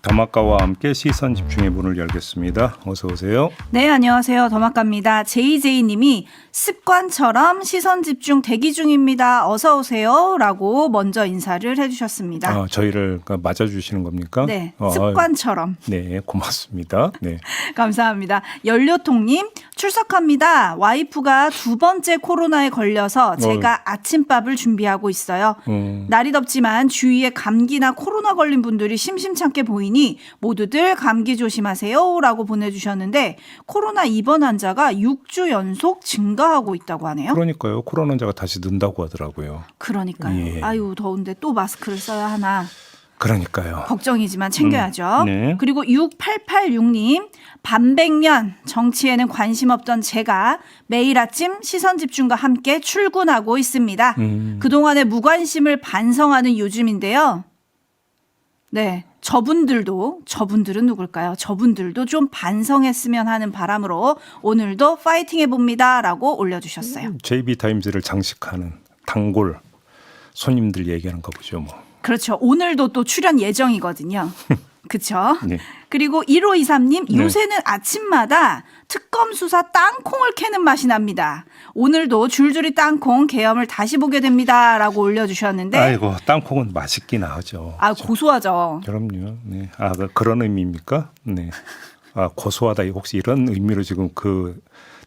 더마카와 함께 시선 집중의 문을 열겠습니다. 어서 오세요. 네, 안녕하세요. 더마카입니다. JJ님이 습관처럼 시선 집중 대기 중입니다. 어서 오세요. 라고 먼저 인사를 해주셨습니다. 저희를 맞아주시는 겁니까? 네, 습관처럼. 네, 고맙습니다. 네. 감사합니다. 연료통님 출석합니다. 와이프가 두 번째 코로나에 걸려서 제가 아침밥을 준비하고 있어요. 날이 덥지만 주위에 감기나 코로나 걸린 분들이 심심찮게 보이니 모두들 감기 조심하세요 라고 보내주셨는데 코로나 입원 환자가 6주 연속 증가하고 있다고 하네요. 그러니까요. 코로나 환자가 다시 는다고 하더라고요. 그러니까요. 예. 아유 더운데 또 마스크를 써야 하나. 그러니까요. 걱정이지만 챙겨야죠. 네. 그리고 6886님 반백년 정치에는 관심 없던 제가 매일 아침 시선집중과 함께 출근하고 있습니다. 그동안의 무관심을 반성하는 요즘인데요. 네, 저분들은 누굴까요? 저분들도 좀 반성했으면 하는 바람으로 오늘도 파이팅 해봅니다 라고 올려주셨어요. JB타임즈를 장식하는 단골 손님들 얘기하는 거 보죠. 뭐. 그렇죠. 오늘도 또 출연 예정이거든요. 그렇죠. 네. 그리고 1523님 네. 요새는 아침마다 특검 수사 땅콩을 캐는 맛이 납니다. 오늘도 줄줄이 땅콩 계엄을 다시 보게 됩니다. 라고 올려주셨는데 아이고 땅콩은 맛있긴 하죠. 고소하죠. 그럼요. 네. 그런 의미입니까? 네. 고소하다. 혹시 이런 의미로 지금 그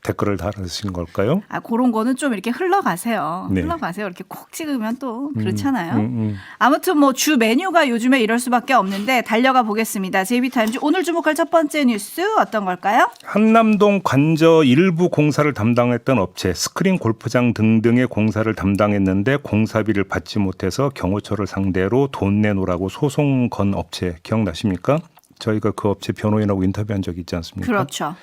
댓글을 달으신 걸까요? 그런 거는 좀 이렇게 흘러가세요. 네. 흘러가세요. 이렇게 콕 찍으면 또 그렇잖아요. 아무튼 뭐 주 메뉴가 요즘에 이럴 수밖에 없는데 달려가 보겠습니다. JB타임즈 오늘 주목할 첫 번째 뉴스 어떤 걸까요? 한남동 관저 일부 공사를 담당했던 업체 스크린 골프장 등등의 공사를 담당했는데 공사비를 받지 못해서 경호처를 상대로 돈 내놓으라고 소송 건 업체 기억나십니까? 저희가 그 업체 변호인하고 인터뷰한 적이 있지 않습니까? 그렇죠.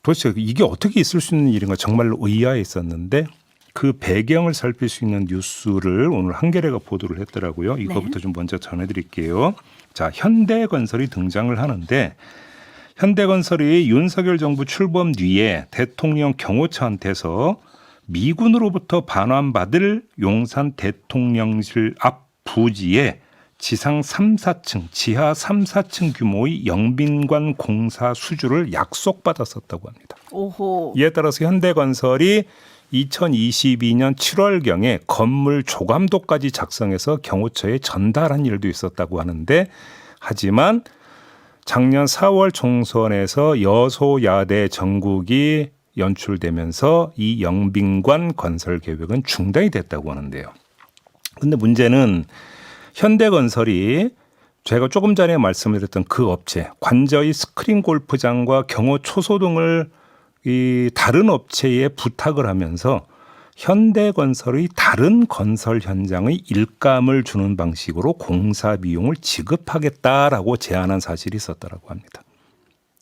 도대체 이게 어떻게 있을 수 있는 일인가 정말로 의아했었는데 그 배경을 살필 수 있는 뉴스를 오늘 한겨레가 보도를 했더라고요. 이거부터 좀 먼저 전해드릴게요. 자, 현대건설이 등장을 하는데 현대건설이 윤석열 정부 출범 뒤에 대통령 경호처한테서 미군으로부터 반환받을 용산 대통령실 앞 부지에 지상 3, 4층, 지하 3, 4층 규모의 영빈관 공사 수주를 약속받았었다고 합니다. 오호. 이에 따라서 현대건설이 2022년 7월경에 건물 조감도까지 작성해서 경호처에 전달한 일도 있었다고 하는데 하지만 작년 4월 총선에서 여소야대 정국이 연출되면서 이 영빈관 건설 계획은 중단이 됐다고 하는데요. 그런데 문제는 현대건설이 제가 조금 전에 말씀드렸던 그 업체 관저의 스크린 골프장과 경호 초소 등을 이 다른 업체에 부탁을 하면서 현대건설의 다른 건설 현장의 일감을 주는 방식으로 공사 비용을 지급하겠다라고 제안한 사실이 있었다라고 합니다.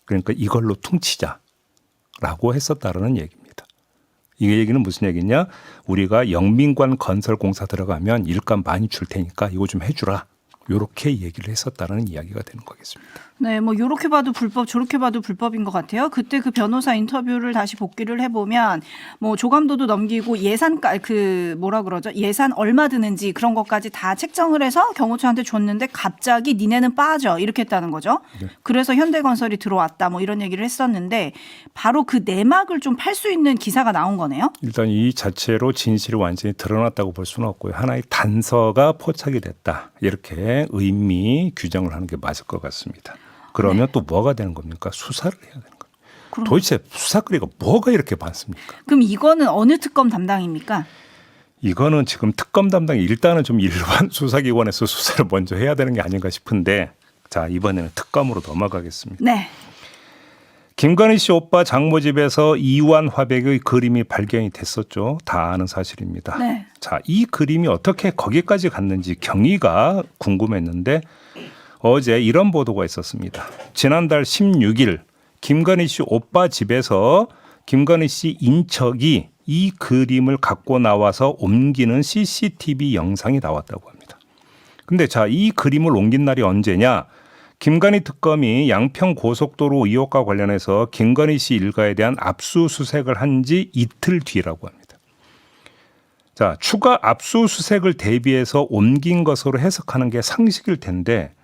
그러니까 이걸로 퉁치자라고 했었다라는 얘기입니다. 이 얘기는 무슨 얘기냐? 우리가 영빈관 건설 공사 들어가면 일감 많이 줄 테니까 이거 좀 해주라. 이렇게 얘기를 했었다는 이야기가 되는 거겠습니다. 네, 뭐 이렇게 봐도 불법, 저렇게 봐도 불법인 것 같아요. 그때 그 변호사 인터뷰를 다시 복기를 해보면 뭐 조감도도 넘기고 예산 얼마 드는지 그런 것까지 다 책정을 해서 경호처한테 줬는데 갑자기 니네는 빠져 이렇게 했다는 거죠. 네. 그래서 현대건설이 들어왔다 뭐 이런 얘기를 했었는데 바로 그 내막을 좀 팔 수 있는 기사가 나온 거네요. 일단 이 자체로 진실이 완전히 드러났다고 볼 수는 없고요. 하나의 단서가 포착이 됐다. 이렇게 의미 규정을 하는 게 맞을 것 같습니다. 그러면 또 뭐가 되는 겁니까? 수사를 해야 되는 겁니다. 도대체 수사거리가 뭐가 이렇게 많습니까? 그럼 이거는 어느 특검 담당입니까? 이거는 지금 특검 담당이 일단은 좀 일반 수사기관에서 수사를 먼저 해야 되는 게 아닌가 싶은데 자 이번에는 특검으로 넘어가겠습니다. 네. 김건희 씨 오빠 장모 집에서 이완 화백의 그림이 발견이 됐었죠. 다 아는 사실입니다. 네. 자, 이 그림이 어떻게 거기까지 갔는지 경위가 궁금했는데 어제 이런 보도가 있었습니다. 지난달 16일 김건희 씨 오빠 집에서 김건희 씨 인척이 이 그림을 갖고 나와서 옮기는 CCTV 영상이 나왔다고 합니다. 근데 자, 이 그림을 옮긴 날이 언제냐? 김건희 특검이 양평 고속도로 의혹과 관련해서 김건희 씨 일가에 대한 압수수색을 한 지 이틀 뒤라고 합니다. 자, 추가 압수수색을 대비해서 옮긴 것으로 해석하는 게 상식일 텐데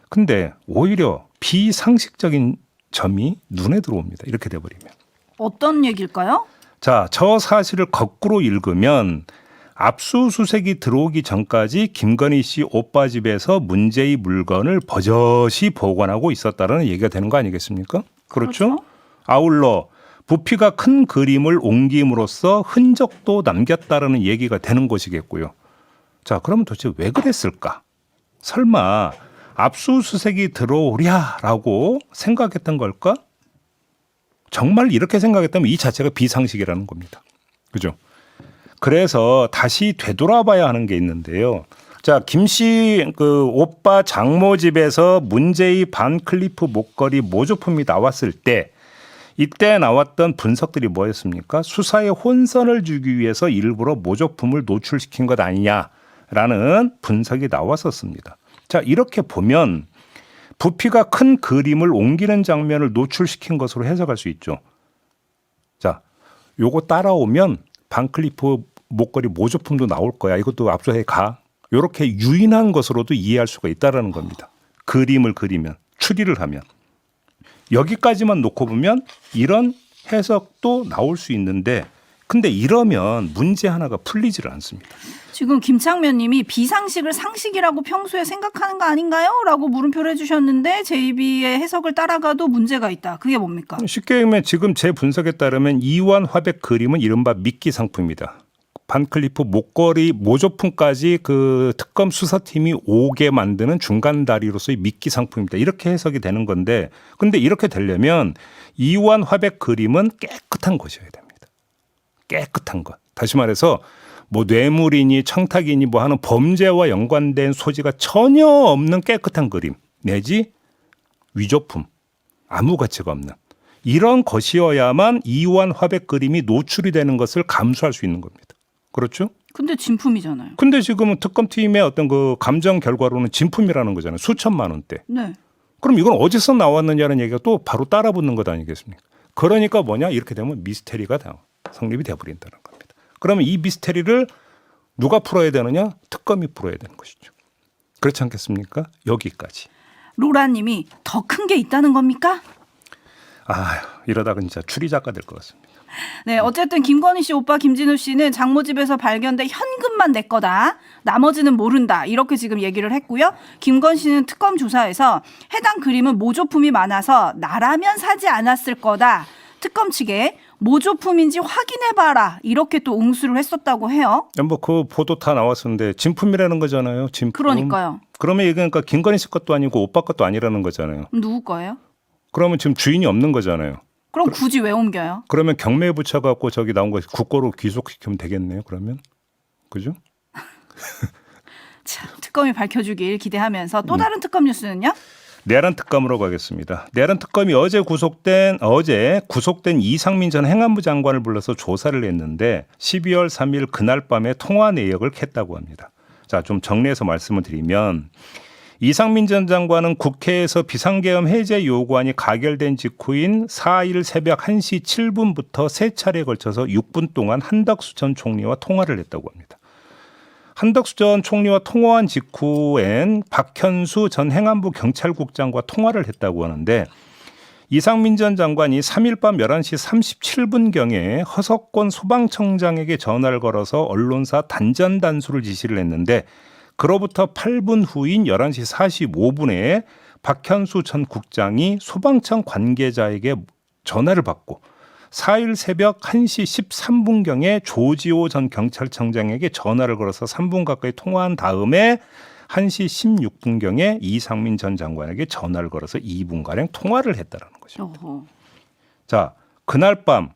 근데 오히려 비상식적인 점이 눈에 들어옵니다. 이렇게 돼버리면. 어떤 얘기일까요? 자, 저 사실을 거꾸로 읽으면 압수수색이 들어오기 전까지 김건희 씨 오빠 집에서 문제의 물건을 버젓이 보관하고 있었다는 얘기가 되는 거 아니겠습니까? 그렇죠? 아울러 부피가 큰 그림을 옮김으로써 흔적도 남겼다라는 얘기가 되는 것이겠고요. 자, 그러면 도대체 왜 그랬을까? 설마 압수수색이 들어오랴라고 생각했던 걸까? 정말 이렇게 생각했다면 이 자체가 비상식이라는 겁니다. 그죠? 그래서 다시 되돌아봐야 하는 게 있는데요. 자, 김 씨 그 오빠 장모 집에서 문제의 반클리프 목걸이 모조품이 나왔을 때 이때 나왔던 분석들이 뭐였습니까? 수사에 혼선을 주기 위해서 일부러 모조품을 노출시킨 것 아니냐라는 분석이 나왔었습니다. 자, 이렇게 보면 부피가 큰 그림을 옮기는 장면을 노출시킨 것으로 해석할 수 있죠. 자, 요거 따라오면 반클리프 목걸이 모조품도 나올 거야. 이것도 압수해 가. 이렇게 유인한 것으로도 이해할 수가 있다라는 겁니다. 그림을 그리면, 추리를 하면. 여기까지만 놓고 보면 이런 해석도 나올 수 있는데 근데 이러면 문제 하나가 풀리지를 않습니다. 지금 김창면 님이 비상식을 상식이라고 평소에 생각하는 거 아닌가요? 라고 물음표를 해주셨는데 JB의 해석을 따라가도 문제가 있다. 그게 뭡니까? 쉽게 얘기하면 지금 제 분석에 따르면 이완 화백 그림은 이른바 미끼 상품이다. 반클리프 목걸이 모조품까지 그 특검 수사팀이 오게 만드는 중간 다리로서의 미끼 상품입니다. 이렇게 해석이 되는 건데 근데 이렇게 되려면 이완 화백 그림은 깨끗한 것이어야 됩니다. 깨끗한 것. 다시 말해서 뭐 뇌물이니 청탁이니 뭐 하는 범죄와 연관된 소지가 전혀 없는 깨끗한 그림 내지 위조품 아무 가치가 없는 이런 것이어야만 이완 화백 그림이 노출이 되는 것을 감수할 수 있는 겁니다. 그렇죠? 근데 진품이잖아요. 근데 지금은 특검팀의 어떤 그 감정 결과로는 진품이라는 거잖아요. 수천만 원대. 네. 그럼 이건 어디서 나왔느냐는 얘기가 또 바로 따라붙는 것 아니겠습니까? 그러니까 뭐냐? 이렇게 되면 미스테리가 성립이 돼버린다는 겁니다. 그러면 이 미스테리를 누가 풀어야 되느냐? 특검이 풀어야 되는 것이죠. 그렇지 않겠습니까? 여기까지. 로라님이 더 큰 게 있다는 겁니까? 이러다가 진짜 추리 작가 될 것 같습니다. 네, 어쨌든 김건희 씨 오빠 김진우 씨는 장모 집에서 발견된 현금만 내 거다. 나머지는 모른다. 이렇게 지금 얘기를 했고요. 김건희 씨는 특검 조사에서 해당 그림은 모조품이 많아서 나라면 사지 않았을 거다. 특검 측에 모조품인지 확인해봐라. 이렇게 또 응수를 했었다고 해요. 뭐 그 보도 다 나왔었는데 진품이라는 거잖아요. 진품. 그러니까요. 그러면 이게 그러니까 김건희 씨 것도 아니고 오빠 것도 아니라는 거잖아요. 누구 거예요? 그러면 지금 주인이 없는 거잖아요. 그럼 굳이 왜 옮겨요? 그러면 경매에 붙여갖고 저기 나온 거 국고로 귀속시키면 되겠네요. 그러면 그죠? 참, 특검이 밝혀주길 기대하면서 또 다른 특검 뉴스는요? 내란 특검으로 가겠습니다. 내란 특검이 어제 구속된 이상민 전 행안부 장관을 불러서 조사를 했는데 12월 3일 그날 밤에 통화 내역을 캤다고 합니다. 자, 좀 정리해서 말씀을 드리면 이상민 전 장관은 국회에서 비상계엄 해제 요구안이 가결된 직후인 4일 새벽 1시 7분부터 세 차례에 걸쳐서 6분 동안 한덕수 전 총리와 통화를 했다고 합니다. 한덕수 전 총리와 통화한 직후엔 박현수 전 행안부 경찰국장과 통화를 했다고 하는데 이상민 전 장관이 3일 밤 11시 37분경에 허석권 소방청장에게 전화를 걸어서 언론사 단전단수를 지시를 했는데 그로부터 8분 후인 11시 45분에 박현수 전 국장이 소방청 관계자에게 전화를 받고 4일 새벽 1시 13분경에 조지호 전 경찰청장에게 전화를 걸어서 3분 가까이 통화한 다음에 1시 16분경에 이상민 전 장관에게 전화를 걸어서 2분가량 통화를 했다는 거죠. 어허. 자, 그날 밤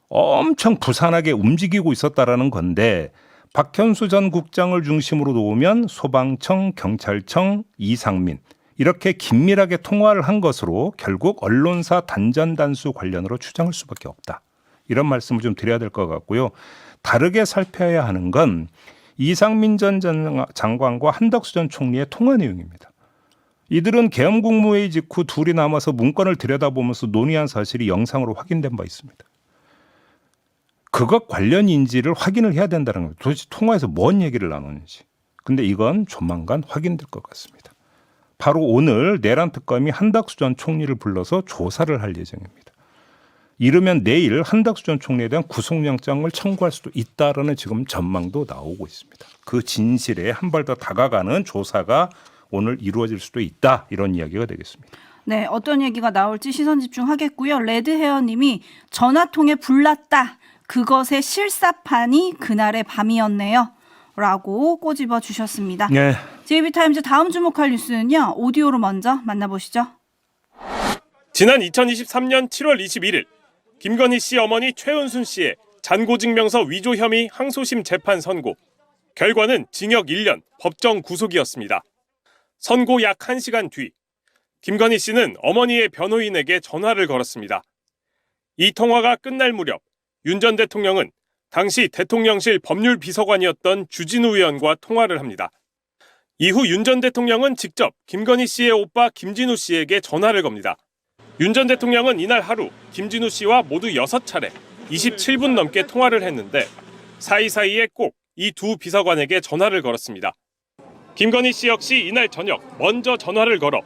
엄청 부산하게 움직이고 있었다라는 건데 박현수 전 국장을 중심으로 놓으면 소방청, 경찰청, 이상민 이렇게 긴밀하게 통화를 한 것으로 결국 언론사 단전단수 관련으로 추정할 수밖에 없다. 이런 말씀을 좀 드려야 될 것 같고요. 다르게 살펴야 하는 건 이상민 전 장관과 한덕수 전 총리의 통화 내용입니다. 이들은 계엄국무회의 직후 둘이 남아서 문건을 들여다보면서 논의한 사실이 영상으로 확인된 바 있습니다. 그것 관련인지를 확인을 해야 된다는 거예요. 도대체 통화에서 뭔 얘기를 나누는지. 근데 이건 조만간 확인될 것 같습니다. 바로 오늘 내란 특검이 한덕수 전 총리를 불러서 조사를 할 예정입니다. 이르면 내일 한덕수 전 총리에 대한 구속영장을 청구할 수도 있다라는 지금 전망도 나오고 있습니다. 그 진실에 한 발 더 다가가는 조사가 오늘 이루어질 수도 있다, 이런 이야기가 되겠습니다. 네, 어떤 얘기가 나올지 시선 집중하겠고요. 레드헤어님이 전화통에 불났다. 그것의 실사판이 그날의 밤이었네요. 라고 꼬집어 주셨습니다. 네. JB타임즈 다음 주목할 뉴스는요. 오디오로 먼저 만나보시죠. 지난 2023년 7월 21일 김건희 씨 어머니 최은순 씨의 잔고증명서 위조 혐의 항소심 재판 선고. 결과는 징역 1년, 법정 구속이었습니다. 선고 약 1시간 뒤 김건희 씨는 어머니의 변호인에게 전화를 걸었습니다. 이 통화가 끝날 무렵 윤 전 대통령은 당시 대통령실 법률비서관이었던 주진우 의원과 통화를 합니다. 이후 윤 전 대통령은 직접 김건희 씨의 오빠 김진우 씨에게 전화를 겁니다. 윤 전 대통령은 이날 하루 김진우 씨와 모두 6차례 27분 넘게 통화를 했는데 사이사이에 꼭 이 두 비서관에게 전화를 걸었습니다. 김건희 씨 역시 이날 저녁 먼저 전화를 걸어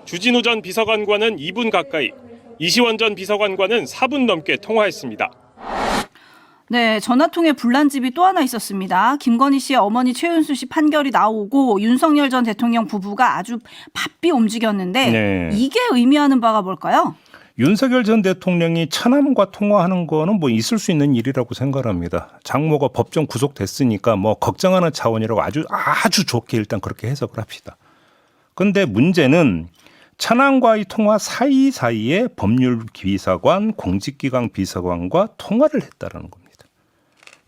주진우 전 비서관과는 2분 가까이, 이시원 전 비서관과는 4분 넘게 통화했습니다. 네, 전화통에 불난 집이 또 하나 있었습니다. 김건희 씨의 어머니 최은수 씨 판결이 나오고 윤석열 전 대통령 부부가 아주 바삐 움직였는데 네. 이게 의미하는 바가 뭘까요? 윤석열 전 대통령이 차남과 통화하는 거는 뭐 있을 수 있는 일이라고 생각합니다. 장모가 법정 구속됐으니까 뭐 걱정하는 차원이라고 아주 좋게 일단 그렇게 해석을 합시다. 그런데 문제는 차남과의 통화 사이사이에 법률비서관, 공직기강 비서관과 통화를 했다는 겁니다.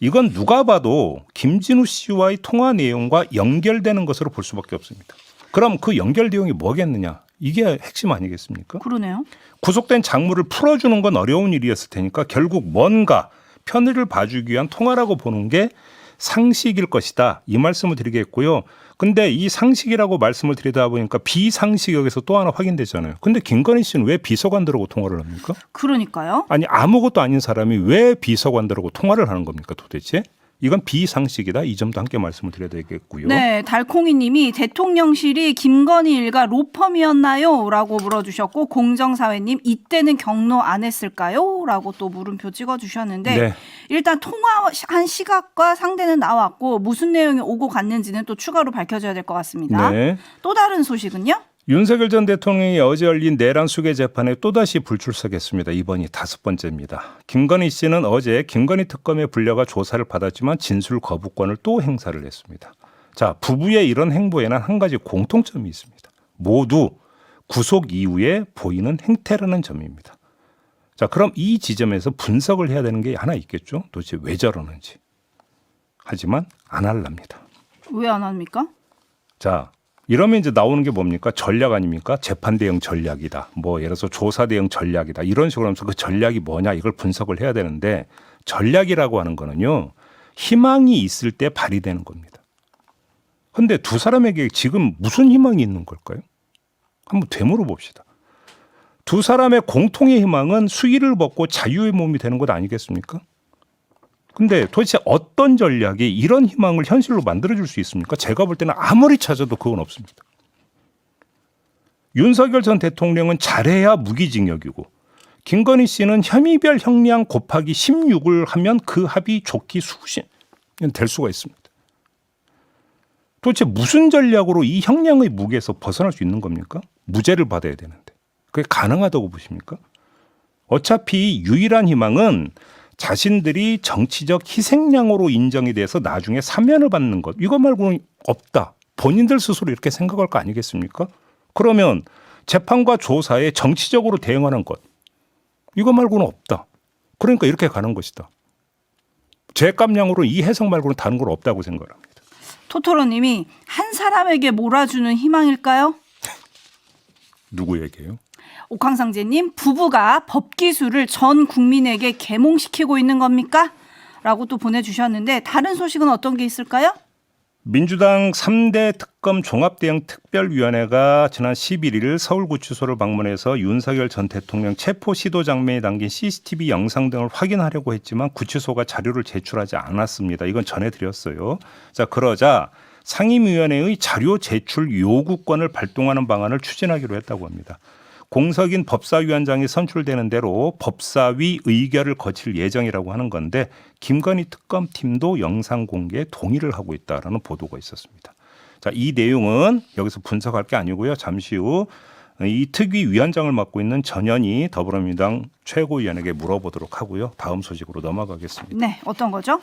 이건 누가 봐도 김진우 씨와의 통화 내용과 연결되는 것으로 볼 수밖에 없습니다. 그럼 그 연결 내용이 뭐겠느냐? 이게 핵심 아니겠습니까? 그러네요. 구속된 장모를 풀어주는 건 어려운 일이었을 테니까 결국 뭔가 편의를 봐주기 위한 통화라고 보는 게 상식일 것이다, 이 말씀을 드리겠고요. 근데 이 상식이라고 말씀을 드리다 보니까 비상식 여기서 또 하나 확인되잖아요. 근데 김건희 씨는 왜 비서관들하고 통화를 합니까? 그러니까요. 아니 아무것도 아닌 사람이 왜 비서관들하고 통화를 하는 겁니까 도대체? 이건 비상식이다. 이 점도 함께 말씀을 드려야 되겠고요. 네, 달콩이 님이 대통령실이 김건희 일가 로펌이었나요? 라고 물어주셨고, 공정사회님 이때는 경로 안 했을까요? 라고 또 물음표 찍어주셨는데 네. 일단 통화한 시각과 상대는 나왔고 무슨 내용이 오고 갔는지는 또 추가로 밝혀져야 될 것 같습니다. 네. 또 다른 소식은요? 윤석열 전 대통령이 어제 열린 내란 수계 재판에 또다시 불출석했습니다. 이번이 5번째입니다. 김건희 씨는 어제 김건희 특검에 불려가 조사를 받았지만 진술 거부권을 또 행사를 했습니다. 자, 부부의 이런 행보에는 한 가지 공통점이 있습니다. 모두 구속 이후에 보이는 행태라는 점입니다. 자, 그럼 이 지점에서 분석을 해야 되는 게 하나 있겠죠. 도대체 왜 저러는지. 하지만 안 할랍니다. 왜 안 합니까? 자, 이러면 이제 나오는 게 뭡니까? 전략 아닙니까? 재판 대응 전략이다. 뭐 예를 들어서 조사 대응 전략이다. 이런 식으로 하면서 그 전략이 뭐냐 이걸 분석을 해야 되는데 전략이라고 하는 거는요. 희망이 있을 때 발휘되는 겁니다. 그런데 두 사람에게 지금 무슨 희망이 있는 걸까요? 한번 되물어 봅시다. 두 사람의 공통의 희망은 수위를 벗고 자유의 몸이 되는 것 아니겠습니까? 근데 도대체 어떤 전략이 이런 희망을 현실로 만들어줄 수 있습니까? 제가 볼 때는 아무리 찾아도 그건 없습니다. 윤석열 전 대통령은 잘해야 무기징역이고 김건희 씨는 혐의별 형량 곱하기 16을 하면 그 합이 좋기 수십 년 될 수가 있습니다. 도대체 무슨 전략으로 이 형량의 무게에서 벗어날 수 있는 겁니까? 무죄를 받아야 되는데. 그게 가능하다고 보십니까? 어차피 유일한 희망은 자신들이 정치적 희생양으로 인정이 돼서 나중에 사면을 받는 것. 이거 말고는 없다. 본인들 스스로 이렇게 생각할 거 아니겠습니까? 그러면 재판과 조사에 정치적으로 대응하는 것. 이거 말고는 없다. 그러니까 이렇게 가는 것이다. 제 깜냥으로 이 해석 말고는 다른 건 없다고 생각합니다. 토토로님이 한 사람에게 몰아주는 희망일까요? 누구에게요? 옥황상제님, 부부가 법기술을 전 국민에게 계몽시키고 있는 겁니까? 라고 또 보내주셨는데 다른 소식은 어떤 게 있을까요? 민주당 3대 특검 종합대응특별위원회가 지난 11일 서울구치소를 방문해서 윤석열 전 대통령 체포 시도 장면에 담긴 CCTV 영상 등을 확인하려고 했지만 구치소가 자료를 제출하지 않았습니다. 이건 전해드렸어요. 자, 그러자 상임위원회의 자료 제출 요구권을 발동하는 방안을 추진하기로 했다고 합니다. 공석인 법사위원장이 선출되는 대로 법사위 의결을 거칠 예정이라고 하는 건데 김건희 특검팀도 영상 공개에 동의를 하고 있다라는 보도가 있었습니다. 자, 이 내용은 여기서 분석할 게 아니고요. 잠시 후 이 특위 위원장을 맡고 있는 전현희 더불어민주당 최고위원에게 물어보도록 하고요. 다음 소식으로 넘어가겠습니다. 네, 어떤 거죠?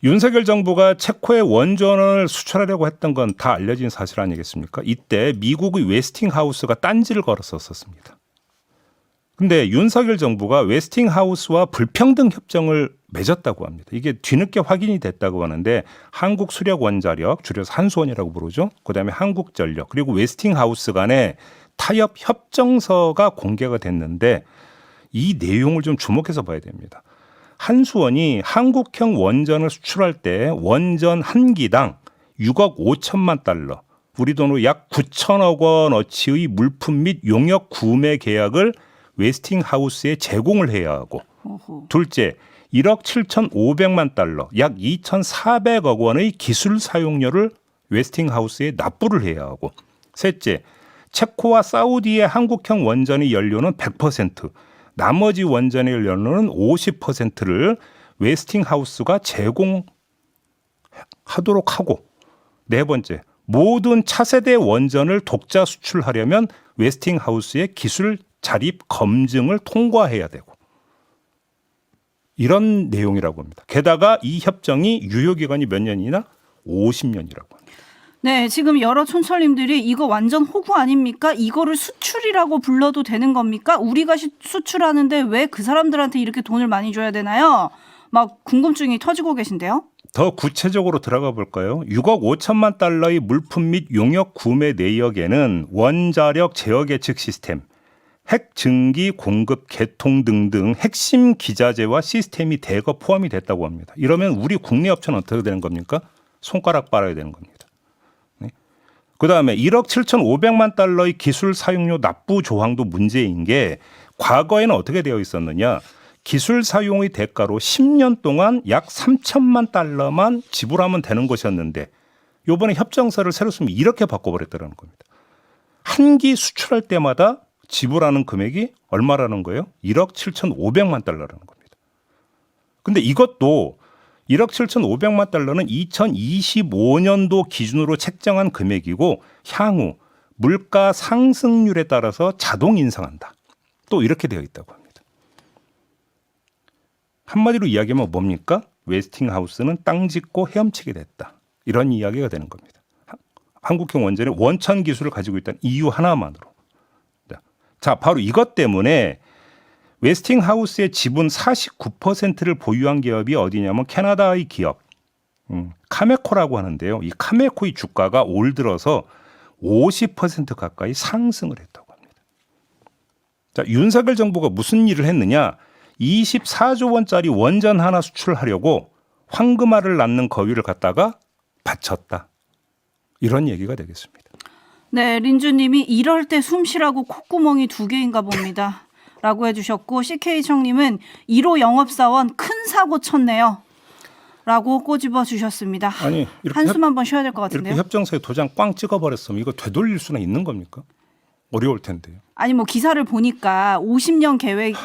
윤석열 정부가 체코에 원전을 수출하려고 했던 건 다 알려진 사실 아니겠습니까? 이때 미국의 웨스팅하우스가 딴지를 걸었었습니다. 근데 윤석열 정부가 웨스팅하우스와 불평등 협정을 맺었다고 합니다. 이게 뒤늦게 확인이 됐다고 하는데 한국수력원자력, 줄여서 한수원이라고 부르죠. 그다음에 한국전력 그리고 웨스팅하우스 간에 타협 협정서가 공개가 됐는데 이 내용을 좀 주목해서 봐야 됩니다. 한수원이 한국형 원전을 수출할 때 원전 한 기당 6억 5천만 달러, 우리 돈으로 약 9천억 원어치의 물품 및 용역 구매 계약을 웨스팅하우스에 제공을 해야 하고, 오호. 둘째 1억 7,500만 달러, 약 2,400억 원의 기술 사용료를 웨스팅하우스에 납부를 해야 하고, 셋째 체코와 사우디의 한국형 원전의 연료는 100%, 나머지 원전의 연료는 50%를 웨스팅하우스가 제공하도록 하고, 네 번째 모든 차세대 원전을 독자 수출하려면 웨스팅하우스의 기술 자립 검증을 통과해야 되고, 이런 내용이라고 합니다. 게다가 이 협정이 유효기간이 몇 년이나 50년이라고 합니다. 네, 지금 여러 촌철님들이 이거 완전 호구 아닙니까? 이거를 수출이라고 불러도 되는 겁니까? 우리가 수출하는데 왜 그 사람들한테 이렇게 돈을 많이 줘야 되나요? 막 궁금증이 터지고 계신데요. 더 구체적으로 들어가 볼까요? 6억 5천만 달러의 물품 및 용역 구매 내역에는 원자력 제어 계측 시스템, 핵 증기 공급 개통 등등 핵심 기자재와 시스템이 대거 포함이 됐다고 합니다. 이러면 우리 국내 업체는 어떻게 되는 겁니까? 손가락 빨아야 되는 겁니다. 네. 그다음에 1억 7,500만 달러의 기술 사용료 납부 조항도 문제인 게 과거에는 어떻게 되어 있었느냐. 기술 사용의 대가로 10년 동안 약 3천만 달러만 지불하면 되는 것이었는데 이번에 협정서를 새로 쓰면 이렇게 바꿔버렸다는 겁니다. 한 기 수출할 때마다 지불하는 금액이 얼마라는 거예요? 1억 7,500만 달러라는 겁니다. 근데 이것도 1억 7,500만 달러는 2025년도 기준으로 책정한 금액이고 향후 물가 상승률에 따라서 자동 인상한다. 또 이렇게 되어 있다고 합니다. 한마디로 이야기하면 뭡니까? 웨스팅하우스는 땅 짓고 헤엄치게 됐다. 이런 이야기가 되는 겁니다. 한국형 원전의 원천 기술을 가지고 있다는 이유 하나만으로. 자, 바로 이것 때문에 웨스팅하우스의 지분 49%를 보유한 기업이 어디냐면 캐나다의 기업 카메코라고 하는데요. 이 카메코의 주가가 올 들어서 50% 가까이 상승을 했다고 합니다. 자, 윤석열 정부가 무슨 일을 했느냐? 24조 원짜리 원전 하나 수출하려고 황금알을 낳는 거위를 갖다가 바쳤다. 이런 얘기가 되겠습니다. 네, 린주님이 이럴 때 숨 쉬라고 콧구멍이 2개인가 봅니다. 라고 해주셨고, CK청님은 1호 영업사원 큰 사고 쳤네요. 라고 꼬집어 주셨습니다. 아니, 이렇게 한숨 한번 쉬어야 될 것 같은데요. 이렇게 협정서에 도장 꽝 찍어버렸으면 이거 되돌릴 수는 있는 겁니까? 어려울 텐데요. 아니 뭐 기사를 보니까 50년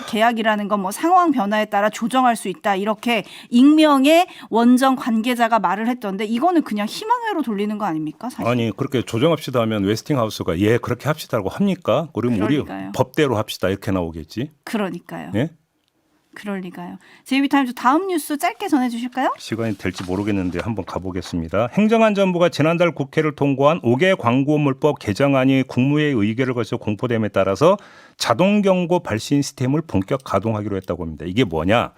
계약이라는 건 뭐 상황 변화에 따라 조정할 수 있다 이렇게 익명의 원전 관계자가 말을 했던데 이거는 그냥 희망회로 돌리는 거 아닙니까? 사실. 아니 그렇게 조정합시다 하면 웨스팅하우스가 예 그렇게 합시다라고 합니까? 그러면 그러니까요. 우리 법대로 합시다 이렇게 나오겠지. 그러니까요. 예? 그럴 리가요. 제이비타임즈 다음 뉴스 짧게 전해주실까요? 시간이 될지 모르겠는데 한번 가보겠습니다. 행정안전부가 지난달 국회를 통과한 5개 광고물법 개정안이 국무회의 의결을 거쳐 공포됨에 따라서 자동경고 발신 시스템을 본격 가동하기로 했다고 합니다. 이게 뭐냐?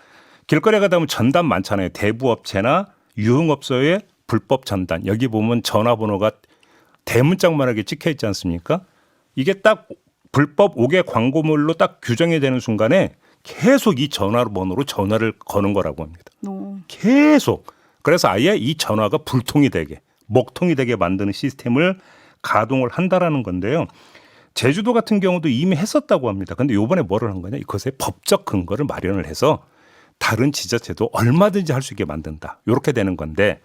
길거리에 가다 보면 전단 많잖아요. 대부업체나 유흥업소의 불법 전단. 여기 보면 전화번호가 대문짝만하게 찍혀 있지 않습니까? 이게 딱 불법 5개 광고물로 딱 규정이 되는 순간에 계속 이 전화번호로 전화를 거는 거라고 합니다. 계속. 그래서 아예 이 전화가 불통이 되게, 먹통이 되게 만드는 시스템을 가동을 한다라는 건데요. 제주도 같은 경우도 이미 했었다고 합니다. 그런데 이번에 뭐를 한 거냐? 이것에 법적 근거를 마련을 해서 다른 지자체도 얼마든지 할 수 있게 만든다. 이렇게 되는 건데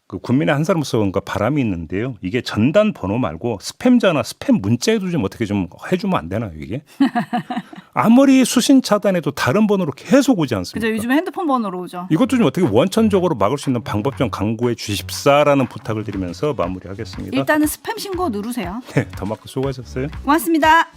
그 국민의 한 사람으로서 뭔가 바람이 있는데요. 이게 전단 번호 말고 스팸 전화, 스팸 문자에도 좀 어떻게 좀 해주면 안 되나요, 이게? 아무리 수신 차단해도 다른 번호로 계속 오지 않습니까? 그죠. 요즘에 핸드폰 번호로 오죠. 이것도 좀 어떻게 원천적으로 막을 수 있는 방법 좀 강구해 주십사라는 부탁을 드리면서 마무리하겠습니다. 일단은 스팸 신고 누르세요. 네, 더 맞고 수고하셨어요. 고맙습니다.